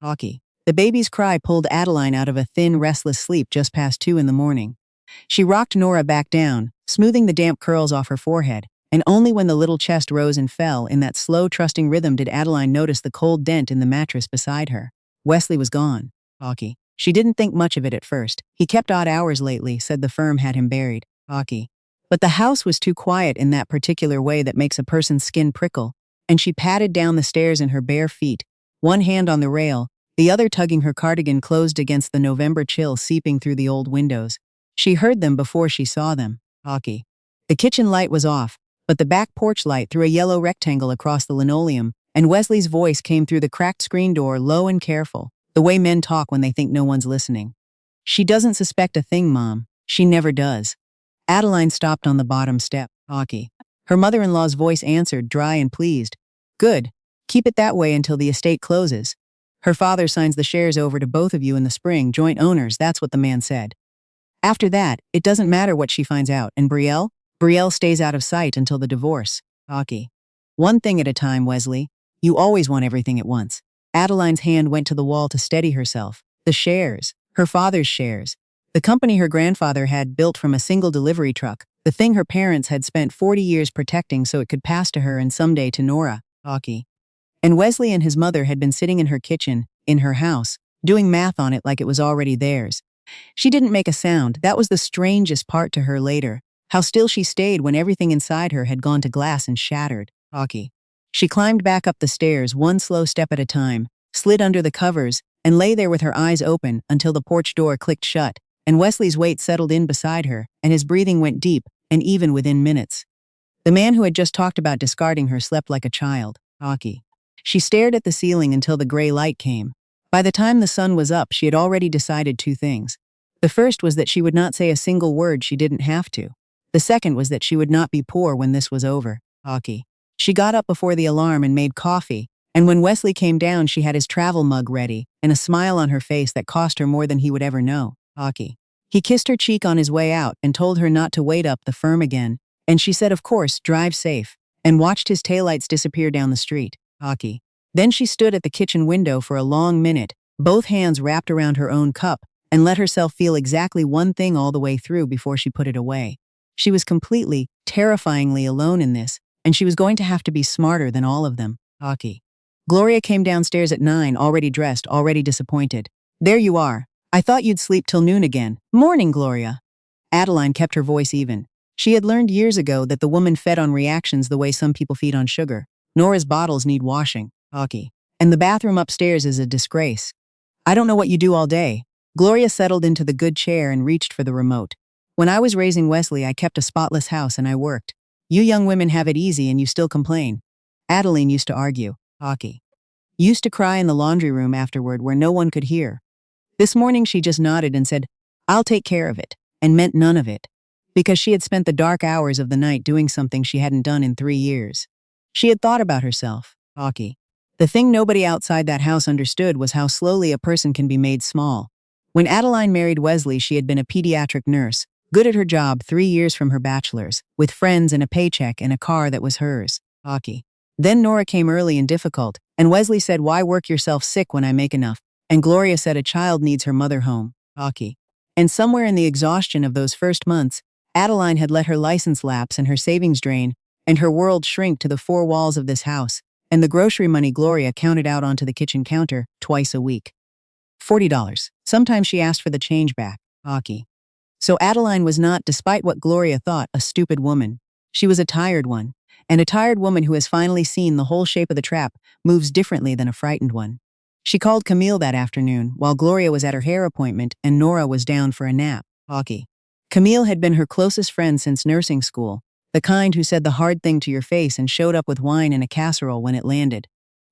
Hockey. The baby's cry pulled Adeline out of a thin, restless sleep just past 2 in the morning. She rocked Nora back down, smoothing the damp curls off her forehead, and only when the little chest rose and fell in that slow, trusting rhythm did Adeline notice the cold dent in the mattress beside her. Wesley was gone. Hockey. She didn't think much of it at first. He kept odd hours lately, said the firm had him buried. Hockey. But the house was too quiet in that particular way that makes a person's skin prickle, and she padded down the stairs in her bare feet, one hand on the rail, the other tugging her cardigan closed against the November chill seeping through the old windows. She heard them before she saw them. Hockey. The kitchen light was off, but the back porch light threw a yellow rectangle across the linoleum, and Wesley's voice came through the cracked screen door low and careful, the way men talk when they think no one's listening. She doesn't suspect a thing, Mom. She never does. Adeline stopped on the bottom step. Hockey. Her mother-in-law's voice answered, dry and pleased. Good. Keep it that way until the estate closes. Her father signs the shares over to both of you in the spring, joint owners, that's what the man said. After that, it doesn't matter what she finds out, and Brielle? Brielle stays out of sight until the divorce. Hockey. One thing at a time, Wesley. You always want everything at once. Adeline's hand went to the wall to steady herself. The shares. Her father's shares. The company her grandfather had built from a single delivery truck. The thing her parents had spent 40 years protecting so it could pass to her and someday to Nora. Hockey. And Wesley and his mother had been sitting in her kitchen, in her house, doing math on it like it was already theirs. She didn't make a sound. That was the strangest part to her later. How still she stayed when everything inside her had gone to glass and shattered. Hockey. She climbed back up the stairs, one slow step at a time, slid under the covers, and lay there with her eyes open until the porch door clicked shut, and Wesley's weight settled in beside her, and his breathing went deep, and even within minutes. The man who had just talked about discarding her slept like a child. Hockey. She stared at the ceiling until the gray light came. By the time the sun was up, she had already decided 2 things. The first was that she would not say a single word she didn't have to. The second was that she would not be poor when this was over. Hockey. She got up before the alarm and made coffee, and when Wesley came down she had his travel mug ready, and a smile on her face that cost her more than he would ever know. Hockey. He kissed her cheek on his way out and told her not to wait up the firm again, and she said of course, drive safe, and watched his taillights disappear down the street. Hockey. Then she stood at the kitchen window for a long minute, both hands wrapped around her own cup, and let herself feel exactly one thing all the way through before she put it away. She was completely, terrifyingly alone in this, and she was going to have to be smarter than all of them. Hockey. Gloria came downstairs at 9, already dressed, already disappointed. There you are. I thought you'd sleep till noon again. Morning, Gloria. Adeline kept her voice even. She had learned years ago that the woman fed on reactions the way some people feed on sugar. Nora's bottles need washing. Hockey. And the bathroom upstairs is a disgrace. I don't know what you do all day. Gloria settled into the good chair and reached for the remote. When I was raising Wesley, I kept a spotless house and I worked. You young women have it easy and you still complain. Adeline used to argue. Hockey. Used to cry in the laundry room afterward where no one could hear. This morning she just nodded and said, I'll take care of it, and meant none of it. Because she had spent the dark hours of the night doing something she hadn't done in 3 years. She had thought about herself. Hockey. The thing nobody outside that house understood was how slowly a person can be made small. When Adeline married Wesley, she had been a pediatric nurse, good at her job 3 years from her bachelor's, with friends and a paycheck and a car that was hers. Hockey. Then Nora came early and difficult, and Wesley said, why work yourself sick when I make enough? And Gloria said a child needs her mother home. Hockey. And somewhere in the exhaustion of those first months, Adeline had let her license lapse and her savings drain, and her world shrink to the 4 walls of this house, and the grocery money Gloria counted out onto the kitchen counter twice a week. $40. Sometimes she asked for the change back. Hockey. So Adeline was not, despite what Gloria thought, a stupid woman. She was a tired one, and a tired woman who has finally seen the whole shape of the trap moves differently than a frightened one. She called Camille that afternoon while Gloria was at her hair appointment and Nora was down for a nap. Hockey. Camille had been her closest friend since nursing school, the kind who said the hard thing to your face and showed up with wine in a casserole when it landed.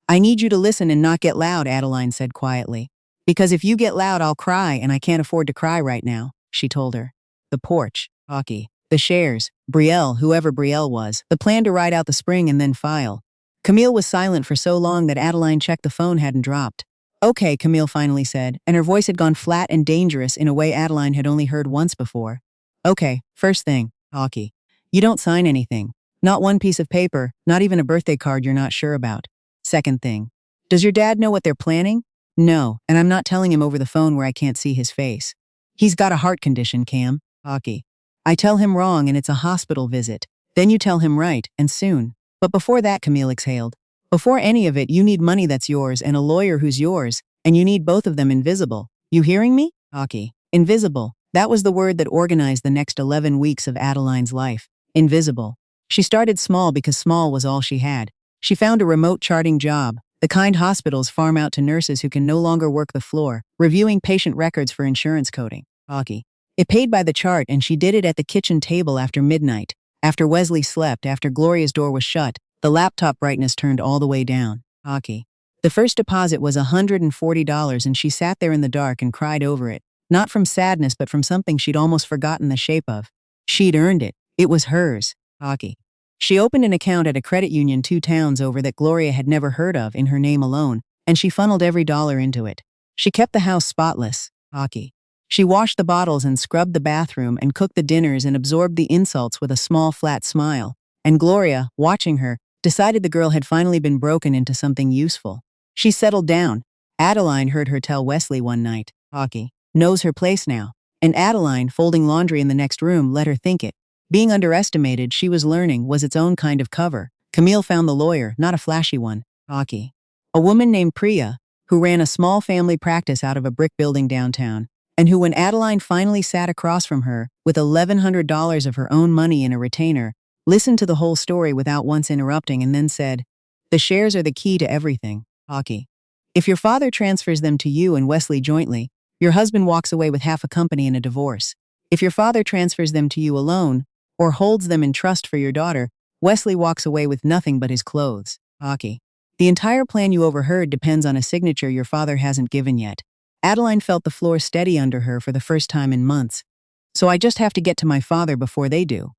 I need you to listen and not get loud, Adeline said quietly. Because if you get loud, I'll cry, and I can't afford to cry right now, she told her. The porch. Hockey. The shares. Brielle, whoever Brielle was. The plan to ride out the spring and then file. Camille was silent for so long that Adeline checked the phone hadn't dropped. Okay, Camille finally said, and her voice had gone flat and dangerous in a way Adeline had only heard once before. Okay, first thing. Hockey. You don't sign anything. Not one piece of paper, not even a birthday card you're not sure about. Second thing. Does your dad know what they're planning? No, and I'm not telling him over the phone where I can't see his face. He's got a heart condition, Cam. Hockey. I tell him wrong and it's a hospital visit. Then you tell him right, and soon. But before that, Camille exhaled. Before any of it, you need money that's yours and a lawyer who's yours, and you need both of them invisible. You hearing me? Hockey. Invisible. That was the word that organized the next 11 weeks of Adeline's life. Invisible. She started small because small was all she had. She found a remote charting job, the kind hospitals farm out to nurses who can no longer work the floor, reviewing patient records for insurance coding. Hockey. It paid by the chart, and she did it at the kitchen table after midnight. After Wesley slept, after Gloria's door was shut, the laptop brightness turned all the way down. Hockey. The first deposit was $140, and she sat there in the dark and cried over it. Not from sadness, but from something she'd almost forgotten the shape of. She'd earned it. It was hers. Hockey. She opened an account at a credit union 2 towns over that Gloria had never heard of in her name alone, and she funneled every dollar into it. She kept the house spotless. Hockey. She washed the bottles and scrubbed the bathroom and cooked the dinners and absorbed the insults with a small, flat smile. And Gloria, watching her, decided the girl had finally been broken into something useful. She settled down. Adeline heard her tell Wesley one night. Hockey. Knows her place now. And Adeline, folding laundry in the next room, let her think it. Being underestimated, she was learning, was its own kind of cover. Camille found the lawyer, not a flashy one. Hockey. A woman named Priya, who ran a small family practice out of a brick building downtown, and who, when Adeline finally sat across from her, with $1,100 of her own money in a retainer, listened to the whole story without once interrupting and then said, "The shares are the key to everything." Hockey. If your father transfers them to you and Wesley jointly, your husband walks away with half a company in a divorce. If your father transfers them to you alone, or holds them in trust for your daughter, Wesley walks away with nothing but his clothes. Hockey. The entire plan you overheard depends on a signature your father hasn't given yet. Adeline felt the floor steady under her for the first time in months. So I just have to get to my father before they do.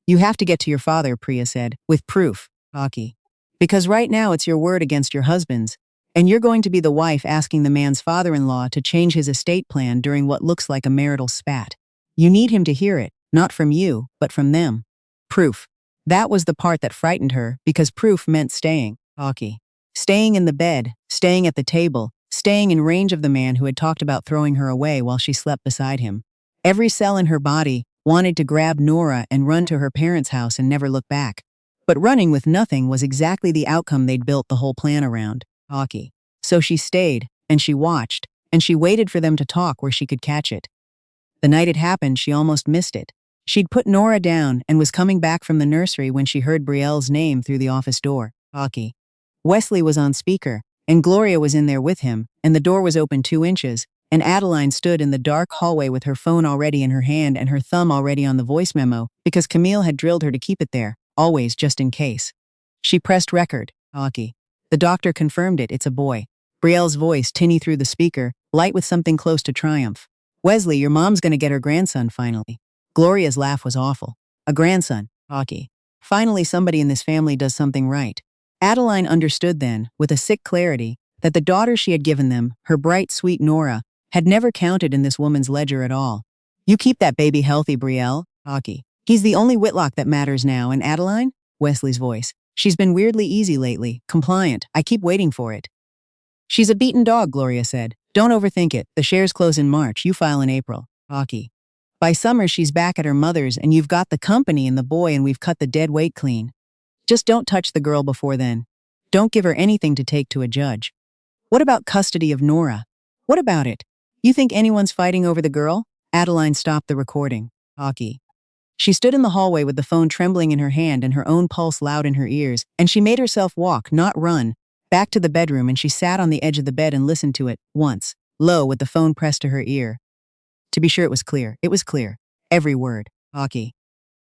You have to get to your father, Priya said, with proof. Hockey. Because right now it's your word against your husband's, and you're going to be the wife asking the man's father-in-law to change his estate plan during what looks like a marital spat. You need him to hear it, not from you, but from them. Proof. That was the part that frightened her, because proof meant staying. Hockey. Staying in the bed, staying at the table, staying in range of the man who had talked about throwing her away while she slept beside him. Every cell in her body wanted to grab Nora and run to her parents' house and never look back. But running with nothing was exactly the outcome they'd built the whole plan around. Hockey. So she stayed, and she watched, and she waited for them to talk where she could catch it. The night it happened, she almost missed it. She'd put Nora down and was coming back from the nursery when she heard Brielle's name through the office door. Hockey. Wesley was on speaker, and Gloria was in there with him, and the door was open 2 inches, and Adeline stood in the dark hallway with her phone already in her hand and her thumb already on the voice memo, because Camille had drilled her to keep it there, always just in case. She pressed record. Hockey. The doctor confirmed it, it's a boy. Brielle's voice tinny through the speaker, light with something close to triumph. Wesley, your mom's gonna get her grandson finally. Gloria's laugh was awful. A grandson. Hockey. Finally somebody in this family does something right. Adeline understood then, with a sick clarity, that the daughter she had given them, her bright, sweet Nora, had never counted in this woman's ledger at all. You keep that baby healthy, Brielle. Hockey. He's the only Whitlock that matters now, and Adeline? Wesley's voice. She's been weirdly easy lately, compliant. I keep waiting for it. She's a beaten dog, Gloria said. Don't overthink it. The shares close in March. You file in April. Hockey. By summer, she's back at her mother's, and you've got the company and the boy, and we've cut the dead weight clean. Just don't touch the girl before then. Don't give her anything to take to a judge. What about custody of Nora? What about it? You think anyone's fighting over the girl? Adeline stopped the recording. Hockey. She stood in the hallway with the phone trembling in her hand and her own pulse loud in her ears, and she made herself walk, not run, back to the bedroom, and she sat on the edge of the bed and listened to it, once, low, with the phone pressed to her ear. To be sure, it was clear. It was clear. Every word. Hockey.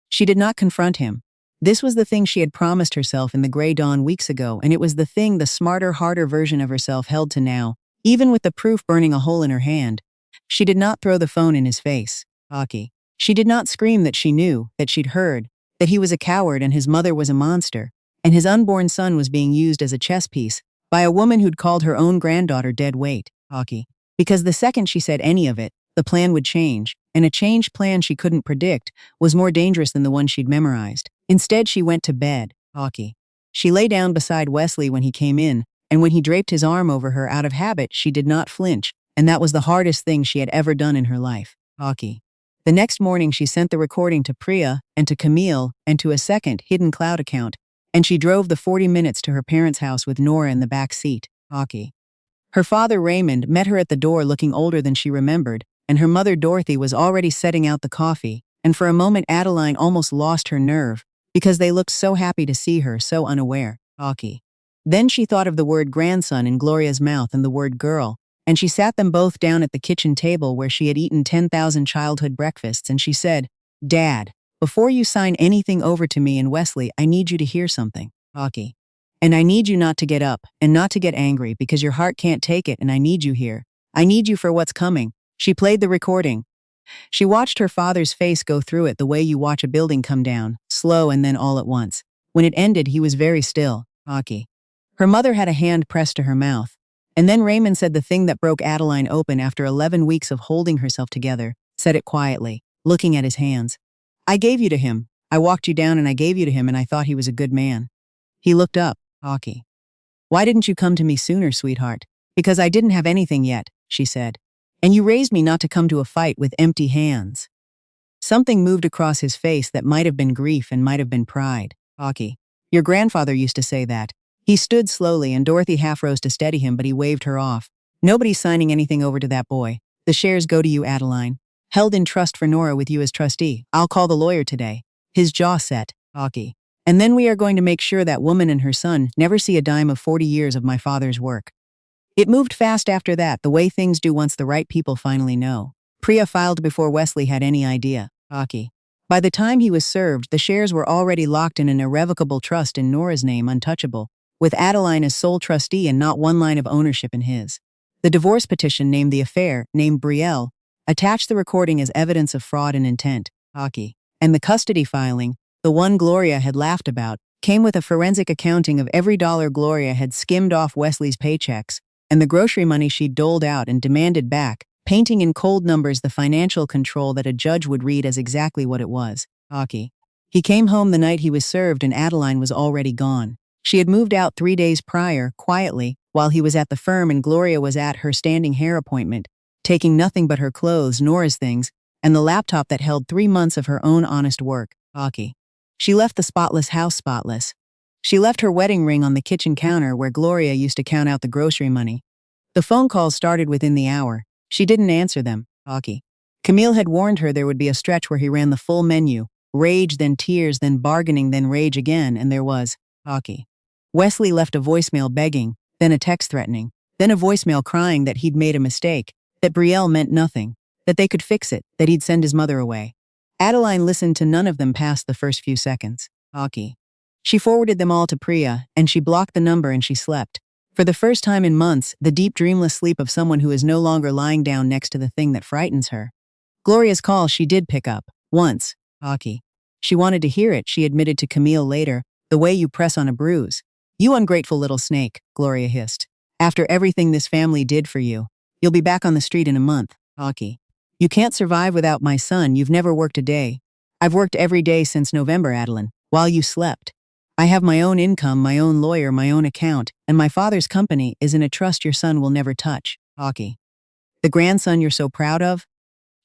She did not confront him. This was the thing she had promised herself in the gray dawn weeks ago, and it was the thing the smarter, harder version of herself held to now, even with the proof burning a hole in her hand. She did not throw the phone in his face. Hockey. She did not scream that she knew, that she'd heard, that he was a coward and his mother was a monster, and his unborn son was being used as a chess piece by a woman who'd called her own granddaughter dead weight. Hockey. Because the second she said any of it, the plan would change, and a changed plan she couldn't predict was more dangerous than the one she'd memorized. Instead, she went to bed. Hockey. She lay down beside Wesley when he came in, and when he draped his arm over her out of habit, she did not flinch, and that was the hardest thing she had ever done in her life. Hockey. The next morning she sent the recording to Priya and to Camille and to a second hidden cloud account, and she drove the 40 minutes to her parents' house with Nora in the back seat. Hockey. Her father Raymond met her at the door looking older than she remembered, and her mother Dorothy was already setting out the coffee, and for a moment Adeline almost lost her nerve, because they looked so happy to see her, so unaware. Hockey. Then she thought of the word grandson in Gloria's mouth and the word girl, and she sat them both down at the kitchen table where she had eaten 10,000 childhood breakfasts, and she said, "Dad, before you sign anything over to me and Wesley, I need you to hear something." Hockey. "And I need you not to get up and not to get angry because your heart can't take it, and I need you here. I need you for what's coming." She played the recording. She watched her father's face go through it the way you watch a building come down, slow and then all at once. When it ended, he was very still. Hockey. Her mother had a hand pressed to her mouth. And then Raymond said the thing that broke Adeline open after 11 weeks of holding herself together, said it quietly, looking at his hands. "I gave you to him. I walked you down and I gave you to him and I thought he was a good man." He looked up. Hockey. "Why didn't you come to me sooner, sweetheart?" "Because I didn't have anything yet," she said. "And you raised me not to come to a fight with empty hands." Something moved across his face that might have been grief and might have been pride. Hockey. "Your grandfather used to say that." He stood slowly and Dorothy half rose to steady him, but he waved her off. "Nobody's signing anything over to that boy. The shares go to you, Adeline. Held in trust for Nora with you as trustee. I'll call the lawyer today." His jaw set. Hockey. "And then we are going to make sure that woman and her son never see a dime of 40 years of my father's work." It moved fast after that, the way things do once the right people finally know. Priya filed before Wesley had any idea. Hockey. By the time he was served, the shares were already locked in an irrevocable trust in Nora's name, untouchable, with Adeline as sole trustee and not one line of ownership in his. The divorce petition named the affair, named Brielle, attached the recording as evidence of fraud and intent. Hockey. And the custody filing, the one Gloria had laughed about, came with a forensic accounting of every dollar Gloria had skimmed off Wesley's paychecks, and the grocery money she'd doled out and demanded back, painting in cold numbers the financial control that a judge would read as exactly what it was. Hockey. He came home the night he was served and Adeline was already gone. She had moved out 3 days prior, quietly, while he was at the firm and Gloria was at her standing hair appointment, taking nothing but her clothes, Nora's things, and the laptop that held 3 months of her own honest work. Hockey. She left the spotless house spotless. She left her wedding ring on the kitchen counter where Gloria used to count out the grocery money. The phone calls started within the hour. She didn't answer them. Hockey. Camille had warned her there would be a stretch where he ran the full menu, rage, then tears, then bargaining, then rage again, and there was. Hockey. Wesley left a voicemail begging, then a text threatening, then a voicemail crying that he'd made a mistake, that Brielle meant nothing, that they could fix it, that he'd send his mother away. Adeline listened to none of them past the first few seconds. Hockey. She forwarded them all to Priya, and she blocked the number and she slept. For the first time in months, the deep dreamless sleep of someone who is no longer lying down next to the thing that frightens her. Gloria's call she did pick up. Once. Hockey. She wanted to hear it, she admitted to Camille later, "The way you press on a bruise." "You ungrateful little snake," Gloria hissed. "After everything this family did for you. You'll be back on the street in a month." Hockey. "You can't survive without my son, you've never worked a day." "I've worked every day since November, Adeline, while you slept. I have my own income, my own lawyer, my own account, and my father's company is in a trust your son will never touch." Hockey. "The grandson you're so proud of?"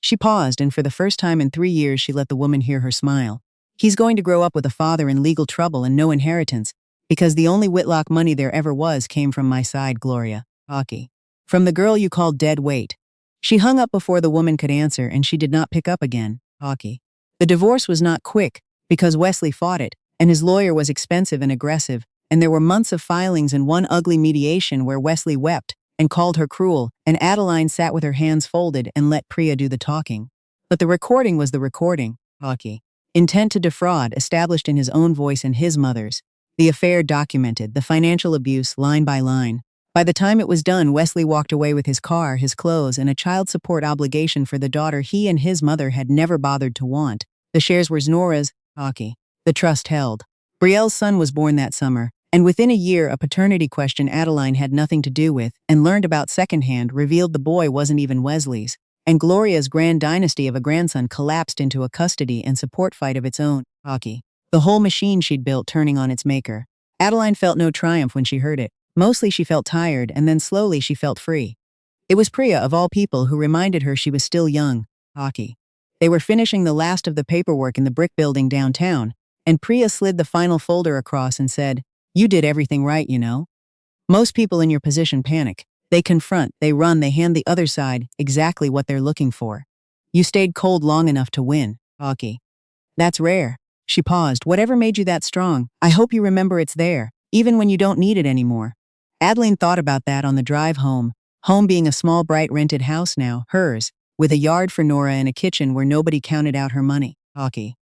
She paused, and for the first time in 3 years she let the woman hear her smile. "He's going to grow up with a father in legal trouble and no inheritance, because the only Whitlock money there ever was came from my side, Gloria." Hockey. "From the girl you called dead weight." She hung up before the woman could answer, and she did not pick up again. Hockey. "The divorce was not quick, because Wesley fought it, and his lawyer was expensive and aggressive, and there were months of filings and one ugly mediation where Wesley wept and called her cruel, and Adeline sat with her hands folded and let Priya do the talking. But the recording was the recording. Hockey. Intent to defraud established in his own voice and his mother's. The affair documented, the financial abuse line by line. By the time it was done, Wesley walked away with his car, his clothes, and a child support obligation for the daughter he and his mother had never bothered to want. The shares were Nora's. Hockey. The trust held. Brielle's son was born that summer, and within a year a paternity question Adeline had nothing to do with, and learned about secondhand, revealed the boy wasn't even Wesley's. And Gloria's grand dynasty of a grandson collapsed into a custody and support fight of its own. Hockey. The whole machine she'd built turning on its maker. Adeline felt no triumph when she heard it. Mostly she felt tired, and then slowly she felt free. It was Priya, of all people, who reminded her she was still young. Hockey. They were finishing the last of the paperwork in the brick building downtown, and Priya slid the final folder across and said, "You did everything right, you know." Most people in your position panic. They confront, they run, they hand the other side exactly what they're looking for. You stayed cold long enough to win. Hockey. That's rare. She paused. Whatever made you that strong, I hope you remember it's there, even when you don't need it anymore. Adeline thought about that on the drive home. Home being a small, bright rented house now, hers, with a yard for Nora and a kitchen where nobody counted out her money. Hockey.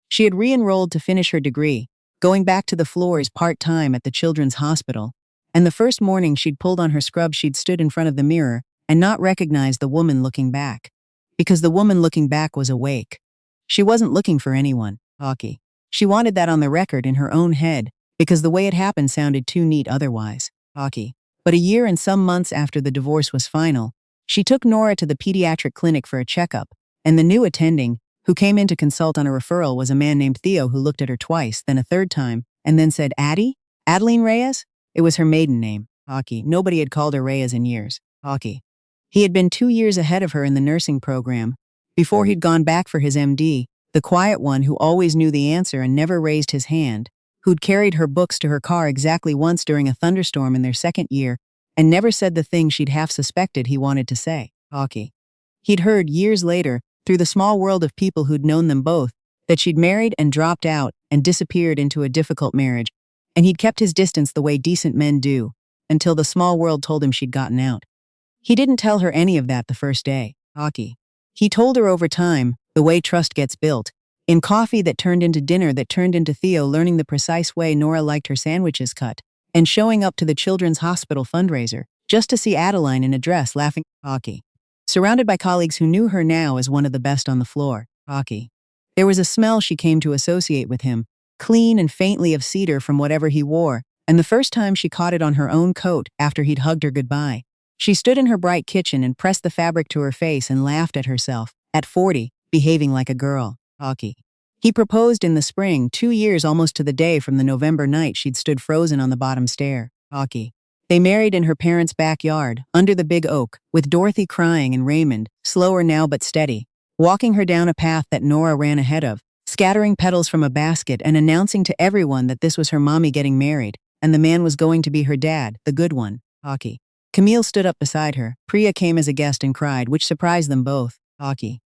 She had re-enrolled to finish her degree, going back to the floors part-time at the children's hospital. And the first morning she'd pulled on her scrubs, she'd stood in front of the mirror and not recognized the woman looking back. Because the woman looking back was awake. She wasn't looking for anyone. Hockey. She wanted that on the record in her own head, because the way it happened sounded too neat otherwise. Hockey. But a year and some months after the divorce was final, she took Nora to the pediatric clinic for a checkup, and the new attending, who came in to consult on a referral, was a man named Theo who looked at her twice, then a third time, and then said, "Addie? Adeline Reyes?" It was her maiden name. Hockey. Nobody had called her Reyes in years. Hockey. He had been 2 years ahead of her in the nursing program. Before he'd gone back for his MD, the quiet one who always knew the answer and never raised his hand, who'd carried her books to her car exactly once during a thunderstorm in their second year, and never said the thing she'd half suspected he wanted to say. Hockey. He'd heard, years later, through the small world of people who'd known them both, that she'd married and dropped out and disappeared into a difficult marriage, and he'd kept his distance the way decent men do, until the small world told him she'd gotten out. He didn't tell her any of that the first day. Hockey. He told her over time, the way trust gets built, in coffee that turned into dinner that turned into Theo learning the precise way Nora liked her sandwiches cut, and showing up to the children's hospital fundraiser, just to see Adeline in a dress laughing. Hockey. Surrounded by colleagues who knew her now as one of the best on the floor. Hockey. There was a smell she came to associate with him, clean and faintly of cedar from whatever he wore, and the first time she caught it on her own coat after he'd hugged her goodbye. She stood in her bright kitchen and pressed the fabric to her face and laughed at herself, at 40, behaving like a girl. Hockey. He proposed in the spring, 2 years almost to the day from the November night she'd stood frozen on the bottom stair. Hockey. They married in her parents' backyard, under the big oak, with Dorothy crying and Raymond, slower now but steady, walking her down a path that Nora ran ahead of, scattering petals from a basket and announcing to everyone that this was her mommy getting married, and the man was going to be her dad, the good one. Hockey. Camille stood up beside her. Priya came as a guest and cried, which surprised them both. Hockey.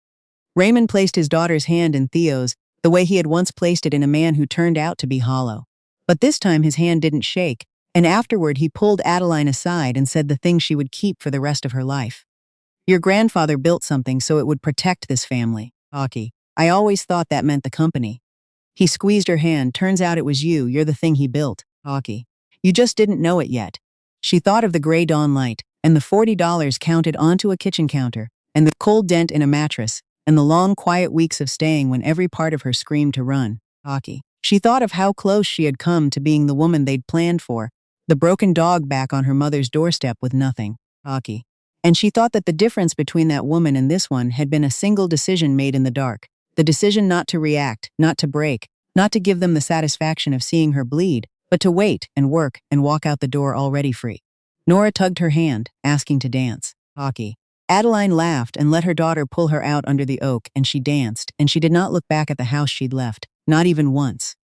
Raymond placed his daughter's hand in Theo's, the way he had once placed it in a man who turned out to be hollow. But this time his hand didn't shake, and afterward he pulled Adeline aside and said the thing she would keep for the rest of her life. "Your grandfather built something so it would protect this family." Hockey. "I always thought that meant the company." He squeezed her hand. "Turns out it was you. You're the thing he built." Hockey. "You just didn't know it yet." She thought of the gray dawn light, and the $40 counted onto a kitchen counter, and the cold dent in a mattress, and the long quiet weeks of staying when every part of her screamed to run. Hockey. She thought of how close she had come to being the woman they'd planned for, the broken dog back on her mother's doorstep with nothing. Hockey. And she thought that the difference between that woman and this one had been a single decision made in the dark, the decision not to react, not to break, not to give them the satisfaction of seeing her bleed, but to wait and work and walk out the door already free. Nora tugged her hand, asking to dance. Hockey. Adeline laughed and let her daughter pull her out under the oak, and she danced, and she did not look back at the house she'd left, not even once.